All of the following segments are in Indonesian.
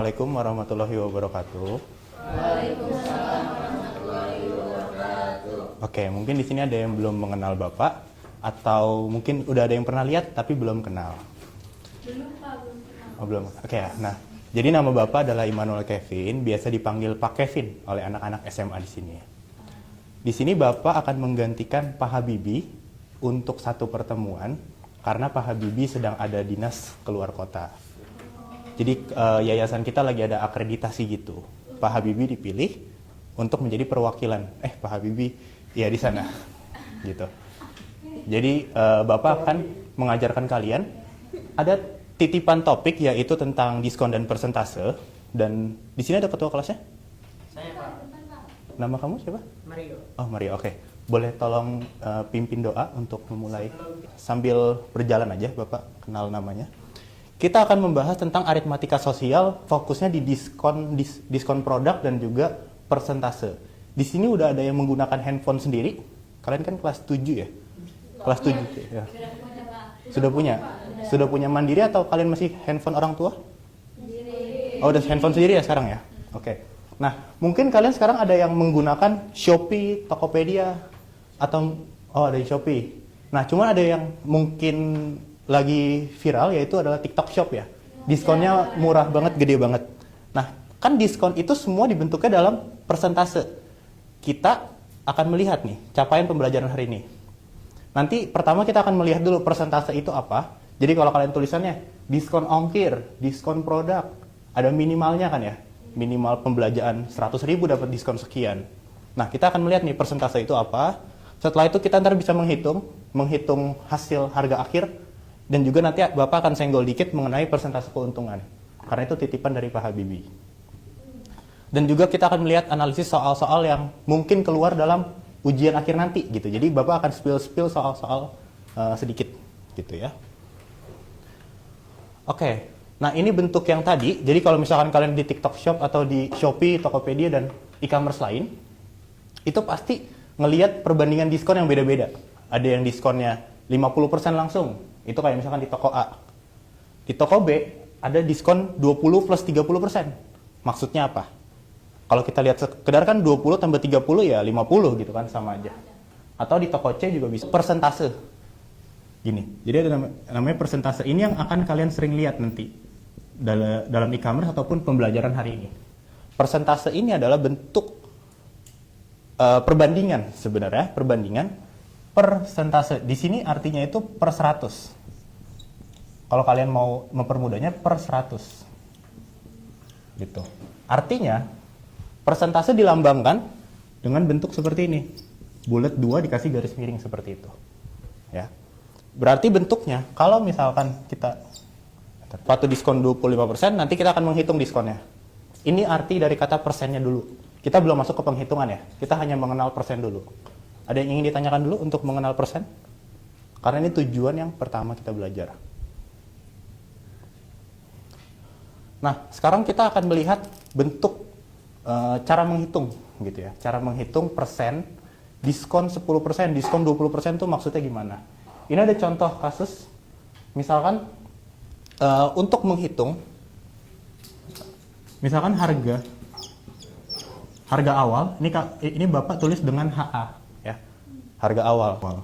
Assalamualaikum warahmatullahi wabarakatuh. Waalaikumsalam warahmatullahi wabarakatuh. Oke, mungkin di sini ada yang belum mengenal Bapak atau mungkin udah ada yang pernah lihat tapi belum kenal. Belum Pak, belum kenal. Oh, belum. Oke ya. Nah, jadi nama Bapak adalah Immanuel Kevin, biasa dipanggil Pak Kevin oleh anak-anak SMA di sini. Di sini Bapak akan menggantikan Pak Habibie untuk satu pertemuan karena Pak Habibie sedang ada dinas keluar kota. Jadi yayasan kita lagi ada akreditasi gitu. Pak Habibie dipilih untuk menjadi perwakilan. Pak Habibie ya di sana, gitu. Jadi Bapak akan mengajarkan kalian. Ada titipan topik yaitu tentang diskon dan persentase. Dan di sini ada ketua kelasnya? Saya Pak. Nama kamu siapa? Mario. Oh Mario, oke. Boleh tolong pimpin doa untuk memulai. Sambil berjalan aja Bapak kenal namanya. Kita akan membahas tentang aritmatika sosial, fokusnya di diskon produk dan juga persentase. Di sini udah ada yang menggunakan handphone sendiri. Kalian kan kelas 7 ya? Kelas 7 ya. Sudah punya? Sudah punya mandiri atau kalian masih handphone orang tua? Oh, udah handphone sendiri ya sekarang ya? Oke. Nah, mungkin kalian sekarang ada yang menggunakan Shopee, Tokopedia, atau ada di Shopee. Nah, cuman ada yang mungkin lagi viral yaitu adalah TikTok Shop ya. Diskonnya murah banget, gede banget. Nah, kan diskon itu semua dibentuknya dalam persentase. Kita akan melihat nih capaian pembelajaran hari ini. Nanti pertama kita akan melihat dulu persentase itu apa. Jadi kalau kalian tulisannya diskon ongkir, diskon produk, ada minimalnya kan ya. Minimal pembelanjaan 100.000 dapat diskon sekian. Nah, kita akan melihat nih persentase itu apa. Setelah itu kita ntar bisa menghitung hasil harga akhir. Dan juga nanti Bapak akan senggol dikit mengenai persentase keuntungan. Karena itu titipan dari Pak Habibie. Dan juga kita akan melihat analisis soal-soal yang mungkin keluar dalam ujian akhir nanti gitu. Jadi Bapak akan spill soal-soal sedikit gitu ya. Oke. Nah, ini bentuk yang tadi. Jadi kalau misalkan kalian di TikTok Shop atau di Shopee, Tokopedia dan e-commerce lain, itu pasti ngelihat perbandingan diskon yang beda-beda. Ada yang diskonnya 50% langsung. Itu kayak misalkan di toko A. Di toko B ada diskon 20 plus 30%. Maksudnya apa? Kalau kita lihat sekedar kan 20 tambah 30 ya 50 gitu kan, sama aja. Atau di toko C juga bisa persentase. Gini. Jadi ada namanya persentase. Ini yang akan kalian sering lihat nanti dalam e-commerce ataupun pembelajaran hari ini. Persentase ini adalah bentuk perbandingan sebenarnya, perbandingan persentase. Di sini artinya itu per 100. Kalau kalian mau mempermudahnya per 100. Gitu. Artinya persentase dilambangkan dengan bentuk seperti ini. Bulat 2 dikasih garis miring seperti itu. Ya. Berarti bentuknya kalau misalkan kita patuh diskon 25%, nanti kita akan menghitung diskonnya. Ini arti dari kata persennya dulu. Kita belum masuk ke penghitungan ya. Kita hanya mengenal persen dulu. Ada yang ingin ditanyakan dulu untuk mengenal persen? Karena ini tujuan yang pertama kita belajar. Nah, sekarang kita akan melihat bentuk cara menghitung gitu ya. Cara menghitung persen, diskon 10%, diskon 20% itu maksudnya gimana? Ini ada contoh kasus. Misalkan untuk menghitung, misalkan harga awal, ini Bapak tulis dengan HA. Harga awal.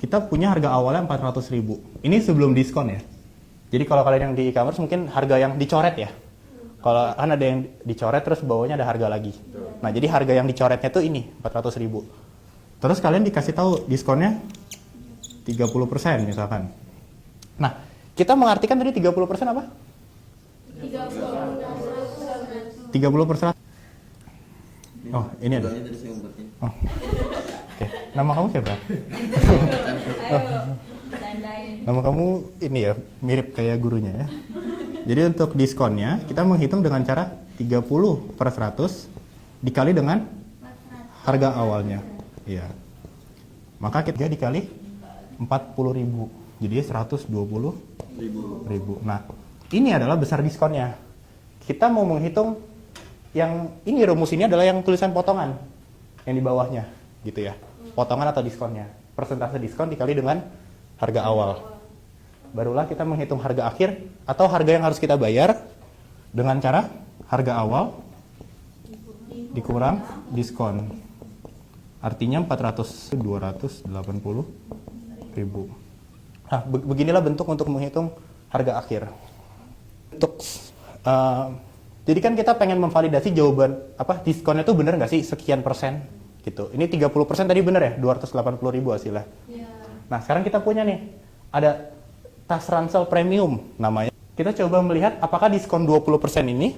Kita punya harga awalnya 400.000. Ini sebelum diskon ya. Jadi kalau kalian yang di e-commerce mungkin harga yang dicoret ya. Kalau kan ada yang dicoret terus bawahnya ada harga lagi. Nah, jadi harga yang dicoretnya tuh ini 400.000. Terus kalian dikasih tahu diskonnya 30% misalkan. Nah, kita mengartikan tadi 30% apa? 30%. Oh, ini ada. Oh. Oke. Nama kamu siapa? Nama kamu ini ya, mirip kayak gurunya ya. Jadi untuk diskonnya, kita menghitung dengan cara 30 per 100 dikali dengan harga awalnya. Iya. Maka kita dikali 40.000. Jadi 120.000. Nah, ini adalah besar diskonnya. Kita mau menghitung yang ini, rumus ini adalah yang tulisan potongan yang di bawahnya gitu ya, potongan atau diskonnya, persentase diskon dikali dengan harga awal. Barulah kita menghitung harga akhir atau harga yang harus kita bayar Dengan cara harga awal dikurang diskon. Artinya 280 ribu. Nah, beginilah bentuk untuk menghitung harga akhir. Jadi kan kita pengen memvalidasi jawaban diskonnya itu bener nggak sih sekian persen gitu. Ini 30% tadi bener ya, 280 ribu hasilnya. Ya. Nah, sekarang kita punya nih, ada tas ransel premium namanya. Kita coba melihat apakah diskon 20% ini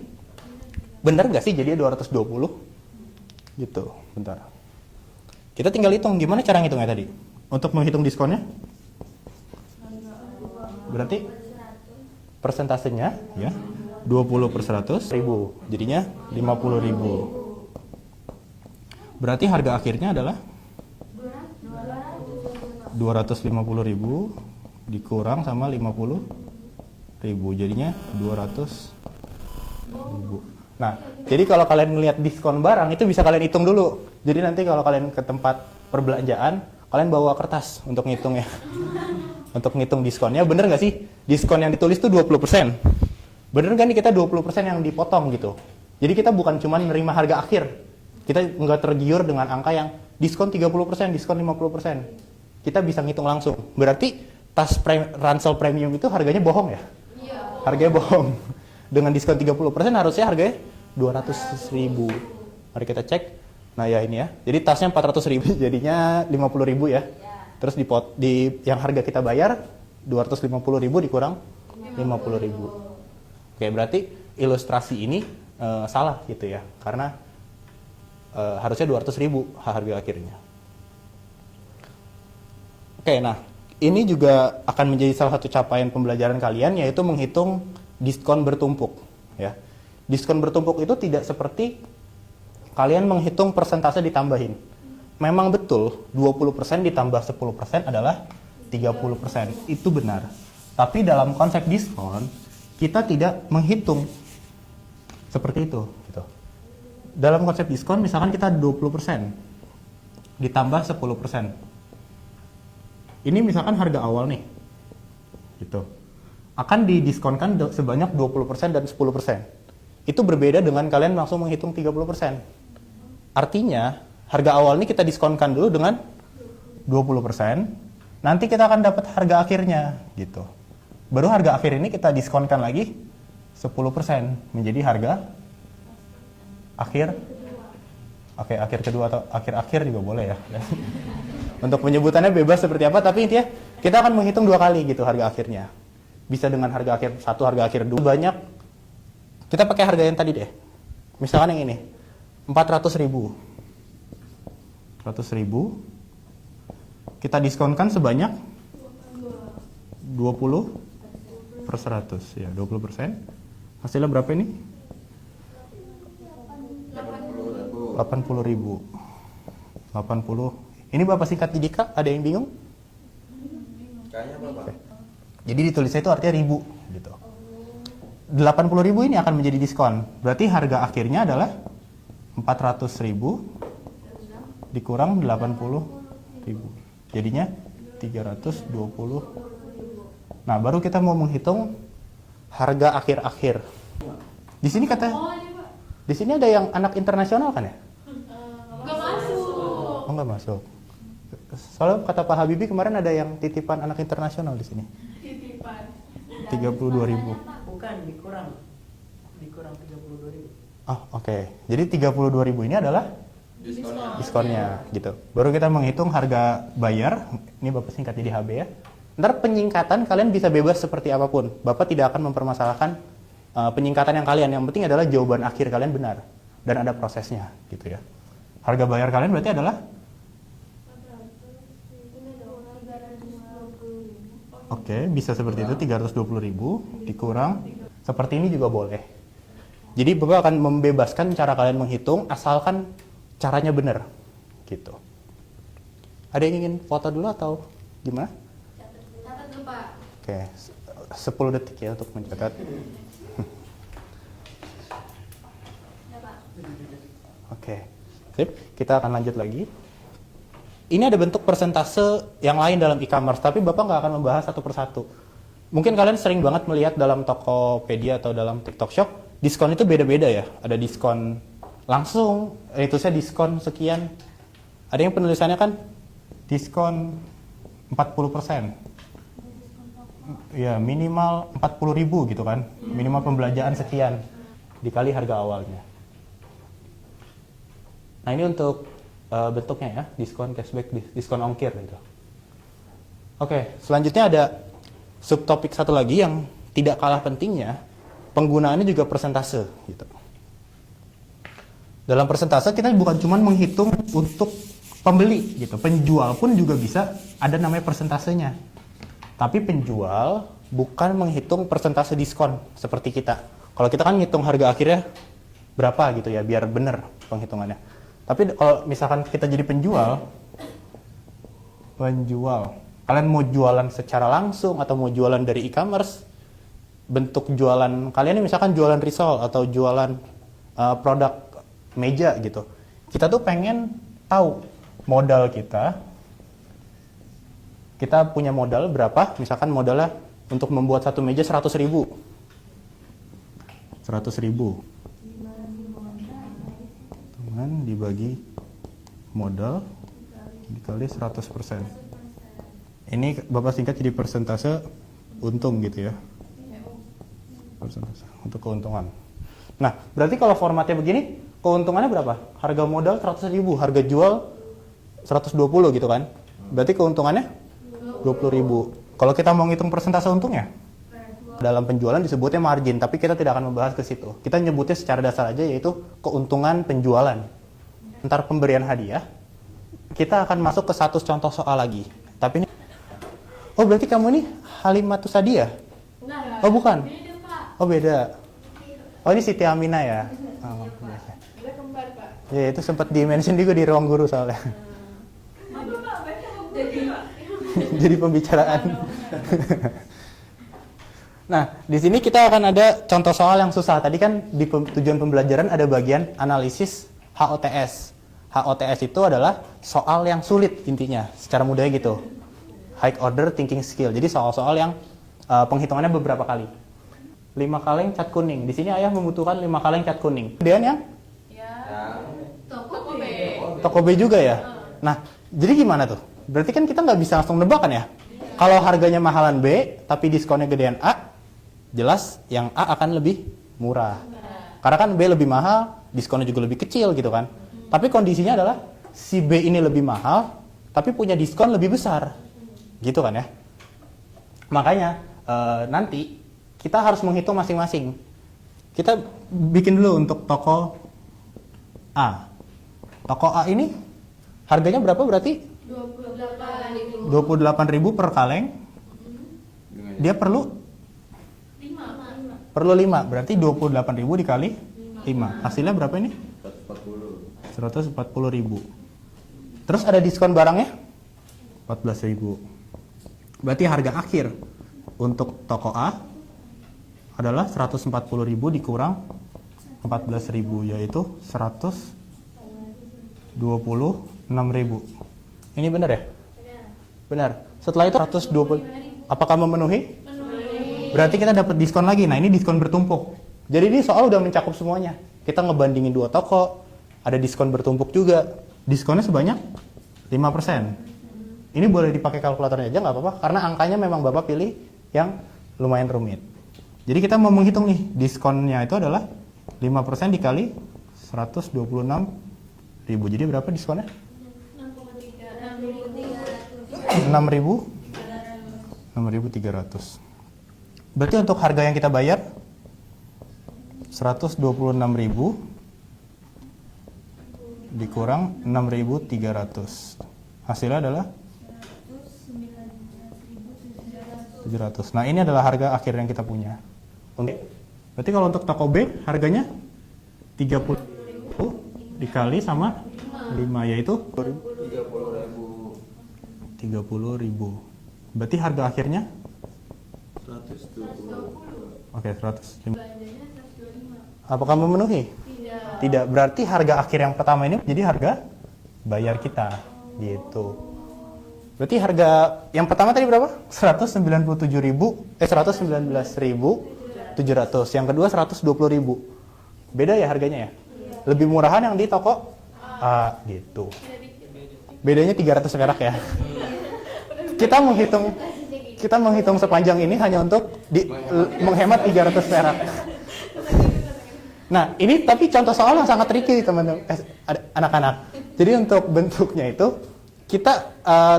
bener nggak sih jadi 220 gitu. Bentar. Kita tinggal hitung, gimana cara ngitungnya tadi? Untuk menghitung diskonnya? Berarti persentasenya ya 20 per 100 ribu, jadinya 50 ribu. Berarti harga akhirnya adalah 250 ribu dikurang sama 50 ribu, jadinya 200 ribu. Nah, jadi kalau kalian melihat diskon barang itu bisa kalian hitung dulu. Jadi nanti kalau kalian ke tempat perbelanjaan, kalian bawa kertas untuk ngitung ya. Untuk ngitung diskonnya, bener nggak sih? Diskon yang ditulis itu 20%. Bener kan nih kita 20% yang dipotong gitu. Jadi kita bukan cuma nerima harga akhir. Kita nggak tergiur dengan angka yang diskon 30%, diskon 50%. Kita bisa ngitung langsung. Berarti tas ransel premium itu harganya bohong ya? Iya. Harganya bohong. Dengan diskon 30% harusnya harganya 200 ribu. Mari kita cek. Nah ya ini ya. Jadi tasnya 400 ribu, jadinya 50 ribu ya. Terus yang harga kita bayar 250 ribu dikurang 50 ribu. Oke, berarti ilustrasi ini salah gitu ya. Karena harusnya 200 ribu harga akhirnya. Oke, nah ini juga akan menjadi salah satu capaian pembelajaran kalian, yaitu menghitung diskon bertumpuk. Ya. Diskon bertumpuk itu tidak seperti kalian menghitung persentase ditambahin. Memang betul 20% ditambah 10% adalah 30%. Itu benar. Tapi dalam konsep diskon, kita tidak menghitung seperti itu. Gitu. Dalam konsep diskon, misalkan kita 20% ditambah 10%. Ini misalkan harga awal nih. Gitu. Akan didiskonkan sebanyak 20% dan 10%. Itu berbeda dengan kalian langsung menghitung 30%. Artinya, harga awal ini kita diskonkan dulu dengan 20%. Nanti kita akan dapat harga akhirnya, gitu. Baru harga akhir ini kita diskonkan lagi 10% menjadi harga akhir. Oke, akhir kedua atau akhir-akhir juga boleh ya. Untuk penyebutannya bebas seperti apa, tapi intinya kita akan menghitung 2 kali gitu harga akhirnya. Bisa dengan harga akhir 1, harga akhir 2. Banyak. Kita pakai harga yang tadi deh. Misalkan yang ini. 400 ribu. 100 ribu. Kita diskonkan sebanyak 20 per 100. Ya, 20%. Hasilnya berapa ini? 80 ribu. 80. Ini Bapak singkat Dika, ada yang bingung? Kayaknya Bapak. Oke. Jadi ditulisnya itu artinya ribu. Gitu. 80 ribu ini akan menjadi diskon. Berarti harga akhirnya adalah 400 ribu dikurang 80 ribu. Jadinya 320. Nah, baru kita mau menghitung harga akhir-akhir. Di sini di sini ada yang anak internasional kan ya? Nggak masuk. Oh, nggak masuk. Soalnya kata Pak Habibie kemarin ada yang titipan anak internasional di sini. Titipan. 32 ribu. Bukan, dikurang 32.000. Oh, oke. Jadi 32 ribu ini adalah diskonnya gitu. Baru kita menghitung harga bayar. Ini Bapak singkat jadi HB ya. Ntar penyingkatan kalian bisa bebas seperti apapun. Bapak tidak akan mempermasalahkan penyingkatan yang kalian. Yang penting adalah jawaban akhir kalian benar dan ada prosesnya gitu ya. Harga bayar kalian berarti adalah oke, bisa seperti itu 320 ribu dikurang seperti ini juga boleh. Jadi Bapak akan membebaskan cara kalian menghitung asalkan caranya benar gitu. Ada yang ingin foto dulu atau gimana? Catat dulu Pak. Oke, 10 detik ya untuk mencatat. Ya Pak. Oke, sip. Kita akan lanjut lagi. Ini ada bentuk persentase yang lain dalam e-commerce, tapi Bapak nggak akan membahas satu persatu. Mungkin kalian sering banget melihat dalam Tokopedia atau dalam TikTok Shop, diskon itu beda-beda ya. Ada diskon langsung, itu saya diskon sekian. Ada yang penulisannya kan diskon 40%. Ya, minimal 40.000 gitu kan. Minimal pembelanjaan sekian dikali harga awalnya. Nah, ini untuk bentuknya ya, diskon cashback, diskon ongkir gitu. Oke, selanjutnya ada subtopik satu lagi yang tidak kalah pentingnya, penggunaannya juga persentase gitu. Dalam persentase kita bukan cuma menghitung untuk pembeli gitu, penjual pun juga bisa ada namanya persentasenya. Tapi penjual bukan menghitung persentase diskon seperti kita. Kalau kita kan ngitung harga akhirnya berapa gitu ya, biar benar penghitungannya. Tapi kalau misalkan kita jadi penjual, kalian mau jualan secara langsung atau mau jualan dari e-commerce, bentuk jualan kalian ini misalkan jualan risol atau jualan produk meja gitu. Kita tuh pengen tahu modal kita punya modal berapa, misalkan modalnya untuk membuat satu meja 100.000. 100.000 teman dibagi modal dikali 100%. Ini Bapak singkat jadi persentase untung gitu ya. Persentase untuk keuntungan. Nah, berarti kalau formatnya begini, keuntungannya berapa? Harga modal 100.000, harga jual 120 gitu kan. Berarti keuntungannya 20.000. Kalau kita mau ngitung persentase untungnya, dalam penjualan disebutnya margin, tapi kita tidak akan membahas ke situ. Kita nyebutnya secara dasar aja, yaitu keuntungan penjualan. Ntar pemberian hadiah, kita akan masuk ke satu contoh soal lagi. Tapi ini, oh berarti kamu ini Halimatus Sadiah? Enggak. Oh bukan? Beda, Pak. Oh beda. Oh ini Siti Aminah ya? Oh, biasa. Dia kembar, Pak. Ya itu sempat di-mention juga di ruang guru soalnya. Apa, Pak? Baca jadi, Pak. Jadi pembicaraan. Nah, di sini kita akan ada contoh soal yang susah. Tadi kan di tujuan pembelajaran ada bagian analisis HOTS. HOTS itu adalah soal yang sulit intinya, secara mudahnya gitu. High order thinking skill. Jadi soal-soal yang penghitungannya beberapa kali. 5 kaleng cat kuning. Di sini ayah membutuhkan 5 kaleng cat kuning. Kemudian yang Ya. Toko B. toko B juga ya. Nah, jadi gimana tuh? Berarti kan kita nggak bisa langsung nebak kan ya? Kalau harganya mahalan B, tapi diskonnya gedean A, jelas yang A akan lebih murah. Karena kan B lebih mahal, diskonnya juga lebih kecil gitu kan. Tapi kondisinya adalah si B ini lebih mahal, tapi punya diskon lebih besar. Gitu kan ya. Makanya nanti kita harus menghitung masing-masing. Kita bikin dulu untuk toko A. Toko A ini harganya berapa berarti? 28.000. 28.000 per kaleng. Dia perlu 5. 5, berarti 28.000 dikali 5. Hasilnya berapa ini? 140. 140.000. Terus ada diskon barangnya? 14.000. Berarti harga akhir untuk toko A adalah 140.000 dikurang 14.000, yaitu 126.000. Ini benar ya? Benar. Setelah itu 120. Apakah memenuhi? Berarti kita dapat diskon lagi. Nah, ini diskon bertumpuk. Jadi ini soal udah mencakup semuanya. Kita ngebandingin 2 toko, ada diskon bertumpuk juga. Diskonnya sebanyak 5%. Ini boleh dipakai kalkulatornya aja nggak apa-apa, karena angkanya memang Bapak pilih yang lumayan rumit. Jadi kita mau menghitung nih, diskonnya itu adalah 5% dikali 126.000. Jadi berapa diskonnya? 6.300. Berarti untuk harga yang kita bayar 126.000 dikurang 6.300. Hasilnya adalah 700. Nah, ini adalah harga akhir yang kita punya. Berarti kalau untuk toko B harganya 30.000 dikali sama 5, yaitu 30.000. Berarti harga akhirnya 120. oke, 105. Belanjanya 125. Apakah memenuhi? Tidak. Tidak. Berarti harga akhir yang pertama ini jadi harga bayar kita gitu. Berarti harga yang pertama tadi berapa? 119.700. Yang kedua 120.000. Beda ya harganya ya? Lebih murahan yang di toko A gitu. Bedanya 300 perak ya. Kita menghitung sepanjang ini hanya untuk menghemat 300 perak. Nah, ini tapi contoh soal yang sangat tricky teman-teman, anak-anak. Jadi untuk bentuknya itu kita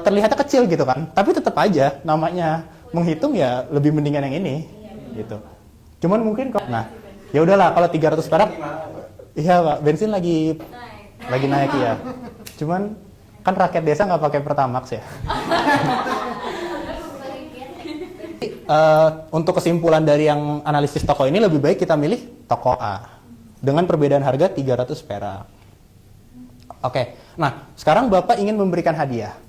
terlihatnya kecil gitu kan, tapi tetap aja namanya menghitung ya lebih mendingan yang ini gitu. Cuman mungkin nah, ya udahlah kalau 300 perak. Iya, Pak, bensin lagi naik ya. Cuman kan rakyat desa nggak pakai Pertamax ya. Untuk kesimpulan dari yang analisis toko ini lebih baik kita milih toko A dengan perbedaan harga 300 perak. Oke, nah sekarang Bapak ingin memberikan hadiah,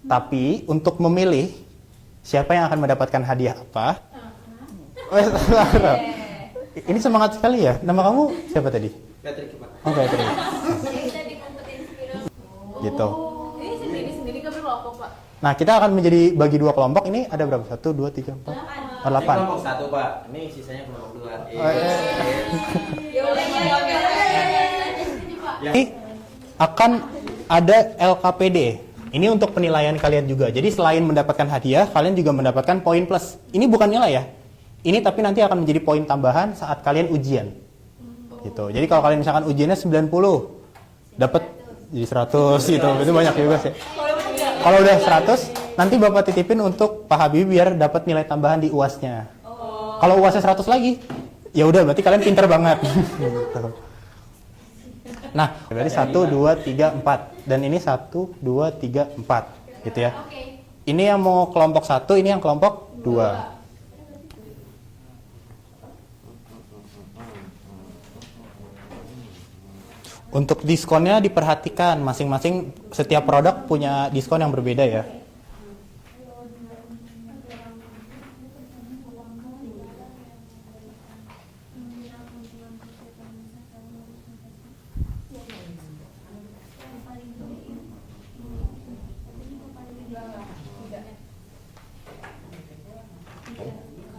tapi untuk memilih siapa yang akan mendapatkan hadiah apa? Ini semangat sekali ya. Nama kamu siapa tadi? Patrick, Pak. Oh, Patrick. Gitu. Ini sendiri nggak berkelompok, Pak? Nah, kita akan menjadi bagi 2 kelompok. Ini ada berapa? 1, 2, 3, 4, 8. Ini kelompok 1, Pak. Ini sisanya kelompok 2. Ya udah, Ini akan ada LKPD. Ini untuk penilaian kalian juga. Jadi selain mendapatkan hadiah, kalian juga mendapatkan poin plus. Ini bukan nilai ya. Ini tapi nanti akan menjadi poin tambahan saat kalian ujian. Gitu. Jadi kalau kalian misalkan ujiannya 90, dapat jadi 100 gitu. Itu banyak juga sih. Kalau udah 100, nanti Bapak titipin untuk Pak Habibie biar dapat nilai tambahan di UAS-nya. Kalau UAS-nya 100 lagi, ya udah berarti kalian pinter banget. Gitu. Nah, berarti 1, 2, 3, 4. Dan ini 1, 2, 3, 4. Gitu ya. Ini yang mau kelompok 1, ini yang kelompok 2. Untuk diskonnya diperhatikan, masing-masing setiap produk punya diskon yang berbeda ya.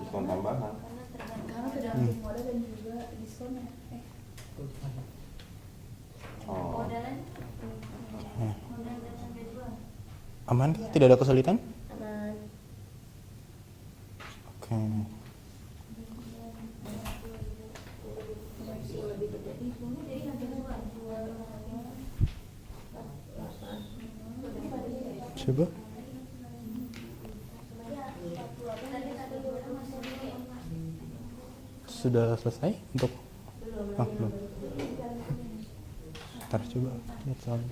Diskon tambahan. Karena tergantung modal dan juga diskon ya. Oh. Modal dan harga jual. Aman? Tidak ada kesulitan? Aman. Oke. Coba. Sudah selesai untuk? Belum. Ntar coba lihat soal.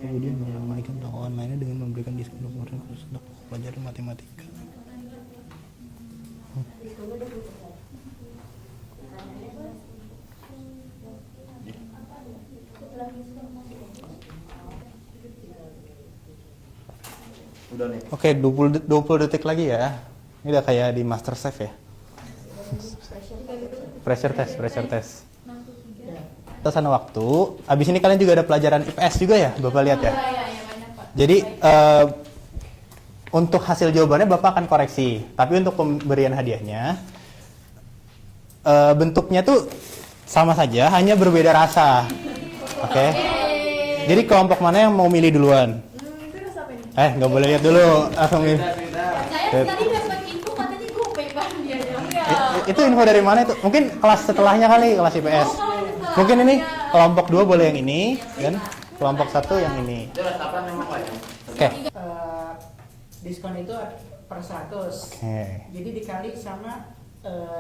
Kemudian meramaikan toko online dengan memberikan diskon dokumen khusus untuk pelajaran matematika. Udah nih. Oke, 20 detik lagi ya. Ini udah kayak di MasterChef ya. Pressure test. Terusan waktu. Abis ini kalian juga ada pelajaran IPS juga ya, Bapak lihat ya. Jadi untuk hasil jawabannya Bapak akan koreksi. Tapi untuk pemberian hadiahnya bentuknya tuh sama saja, hanya berbeda rasa. Oke. Jadi kelompok mana yang mau milih duluan? Nggak boleh lihat dulu. Langsung milih. Saya tadi dapat info katanya gope Pak dia. Itu info dari mana itu? Mungkin kelas setelahnya kali, kelas IPS. Mungkin ini kelompok 2 boleh yang ini dan kelompok 1 yang ini. Itu rasa apa memang, Pak? Oke. Diskon itu per 100. Oke. Jadi dikali sama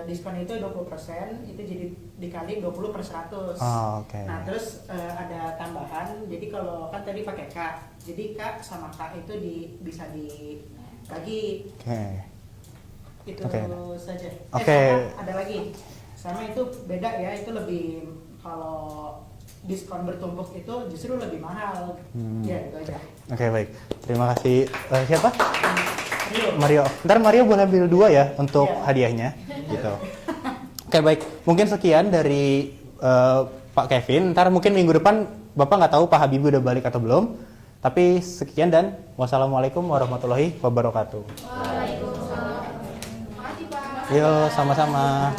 diskon itu 20%, itu jadi dikali 20 per 100. Oh, oke. Nah, terus ada tambahan. Jadi kalau kan tadi pakai K. Jadi K sama K itu bisa dibagi. Oke. Itu Oke. saja. Oke. Sama ada lagi. Sama itu beda ya, itu lebih kalau diskon bertumpuk itu justru lebih mahal. Ya, itu aja. Oke, baik. Terima kasih. Siapa? Mario. Ntar Mario boleh ambil 2 ya untuk Iya. hadiahnya. Gitu. Oke, baik. Mungkin sekian dari Pak Kevin. Ntar mungkin minggu depan Bapak nggak tahu Pak Habibie udah balik atau belum. Tapi sekian dan wassalamualaikum warahmatullahi wabarakatuh. Waalaikumsalam. Makasih Pak. Yo, sama-sama.